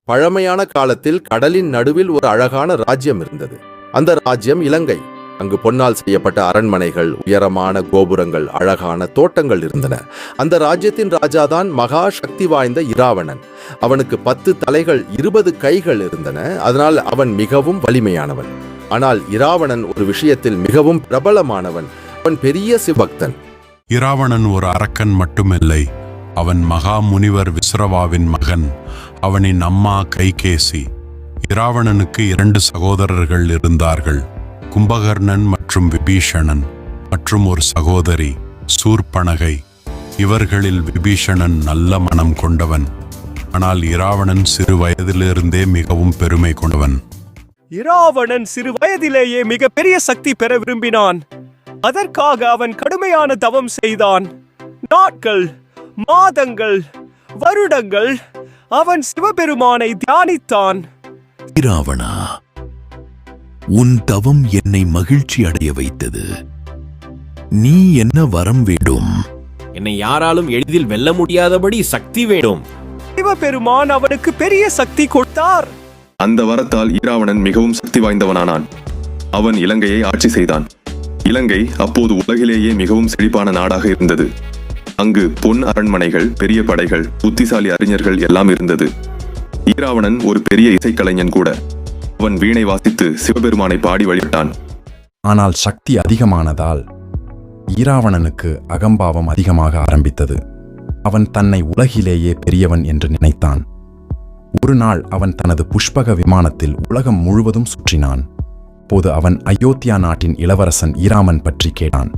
பழமையான காலத்தில் கடலின் நடுவில் ஒரு அழகான ராஜ்யம் இருந்தது. அந்த ராஜ்யம் இலங்கை. அங்கு பொன்னால் செய்யப்பட்ட அரண்மனைகள், உயரமான கோபுரங்கள், அழகான தோட்டங்கள் இருந்தன. அந்த ராஜ்யத்தின் ராஜாதான் மகா சக்தி வாய்ந்த இராவணன். அவனுக்கு 10 தலைகள் 20 கைகள் இருந்தன. அதனால் அவன் மிகவும் வலிமையானவன். ஆனால் இராவணன் ஒரு விஷயத்தில் மிகவும் பிரபலமானவன். அவன் பெரிய சிவபக்தன். இராவணன் ஒரு அரக்கன் மட்டுமில்லை, அவன் மகா முனிவர் விஸ்ரவாவின் மகன். அவனின் அம்மா கைகேசி. இராவணனுக்கு 2 சகோதரர்கள் இருந்தார்கள், கும்பகர்ணன் மற்றும் விபீஷணன், மற்றும் ஒரு சகோதரி சூர்பனகை. இவர்களில் விபீஷணன் நல்ல மனம் கொண்டவன். ஆனால் இராவணன் சிறு வயதிலிருந்தே மிகவும் பெருமை கொண்டவன். இராவணன் சிறு வயதிலேயே மிக பெரிய சக்தி பெற விரும்பினான். அதற்காக அவன் கடுமையான தவம் செய்தான். நாட்கள், மாதங்கள், வருடங்கள் அவன் சிவபெருமானை தியானித்தான். இராவணா, உன் தவம் என்னை மகிழ்ச்சி அடைய வைத்தது. நீ என்ன வரம் வேண்டும்? என்னை யாராலும் எளிதில் வெல்ல முடியாதபடி சக்தி வேண்டும். சிவபெருமான் அவனுக்கு பெரிய சக்தி கொடுத்தார். அந்த வரத்தால் இராவணன் மிகவும் சக்தி வாய்ந்தவனானான். அவன் இலங்கையை ஆட்சி செய்தான். இலங்கை அப்போது உலகிலேயே மிகவும் செழிப்பான நாடாக இருந்தது. அங்கு பொன் அரண்மனைகள், பெரிய படைகள், புத்திசாலி அறிஞர்கள் எல்லாம் இருந்தது. இராவணன் ஒரு பெரிய இசைக்கலைஞன் கூட. அவன் வீணை வாசித்து சிவபெருமானை பாடி வழிபட்டான். ஆனால் சக்தி அதிகமானதால் இராவணனுக்கு அகம்பாவம் அதிகமாக ஆரம்பித்தது. அவன் தன்னை உலகிலேயே பெரியவன் என்று நினைத்தான். ஒரு நாள் அவன் தனது புஷ்பக விமானத்தில் உலகம் முழுவதும் சுற்றினான். போது அவன் அயோத்தியா நாட்டின் இளவரசன் ஈராமன் பற்றி கேட்டான்.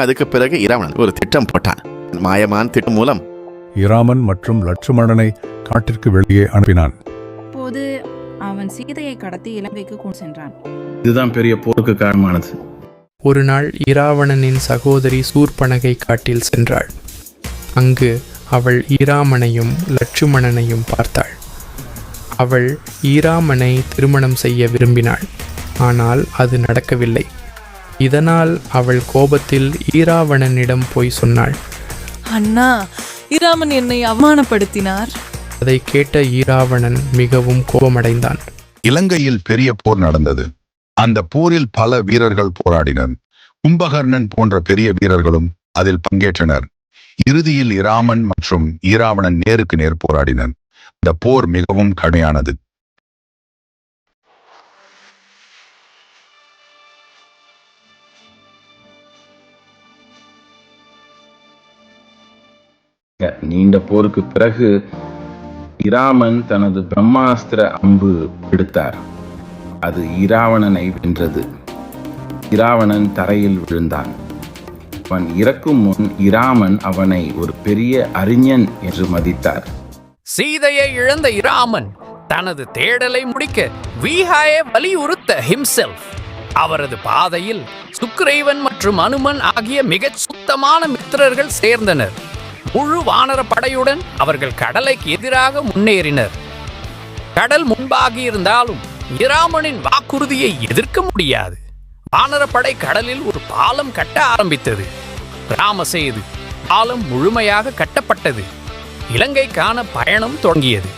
அதுக்கு பிறகு இராவணன் ஒரு திட்டம் போட்டான். மாயமான திட்டம் மூலம் இராமன் மற்றும் லட்சுமணனை காட்டிற்கு வெளியே அனுப்பினான். போது அவன் சீதையை கடத்தி இலங்கைக்கு கொண்டு சென்றான். இதுதான் பெரிய போருக்கு காரணமானது. ஒரு நாள் இராவணனின் சகோதரி சூர்பனகை காட்டில் சென்றாள். அங்கு அவள் ஈராமனையும் லட்சுமணனையும் பார்த்தாள். அவள் ஈராமனை திருமணம் செய்ய விரும்பினாள். ஆனால் அது நடக்கவில்லை. இதனால் அவள் கோபத்தில் ஈராவணனிடம் போய் சொன்னாள். அண்ணா, ஈராமன் என்னை அவமானப்படுத்தினார். அதை கேட்ட ஈராவணன் மிகவும் கோபமடைந்தான். இலங்கையில் பெரிய போர் நடந்தது. அந்த போரில் பல வீரர்கள் போராடினர். கும்பகர்ணன் போன்ற பெரிய வீரர்களும் அதில் பங்கேற்றனர். இறுதியில் இராமன் மற்றும் ஈராவணன் நேருக்கு நேர் போராடினர். இந்த போர் மிகவும் கடுமையானது. நீண்ட போருக்கு பிறகு இராமன் தனது பிரம்மாஸ்திர அம்பு எடுத்தார். அது இராவணனை வென்றது. இராவணன் தரையில் விழுந்தான். அவன் இறக்கும் முன் இராமன் அவனை ஒரு பெரிய அறிஞன் என்று மதித்தார். சீதையை இழந்த இராமன் தனது தேடலை முடிக்க வீஹாயை வலியுறுத்த himself. அவரது பாதையில் சுக்கிரீவன் மற்றும் அனுமன் ஆகிய மிகச் சுத்தமான மித்திரர்கள் சேர்ந்தனர். முழு வானர படையுடன் அவர்கள் கடலைக்கு எதிராக முன்னேறினர். கடல் முன்பாகி இருந்தாலும் இராமனின் வாக்குறுதியை எதிர்க்க முடியாது. வானரப்படை கடலில் ஒரு பாலம் கட்ட ஆரம்பித்தது. ராமசேது பாலம் முழுமையாக கட்டப்பட்டது. இலங்கைக்கான பயணம் தொடங்கியது.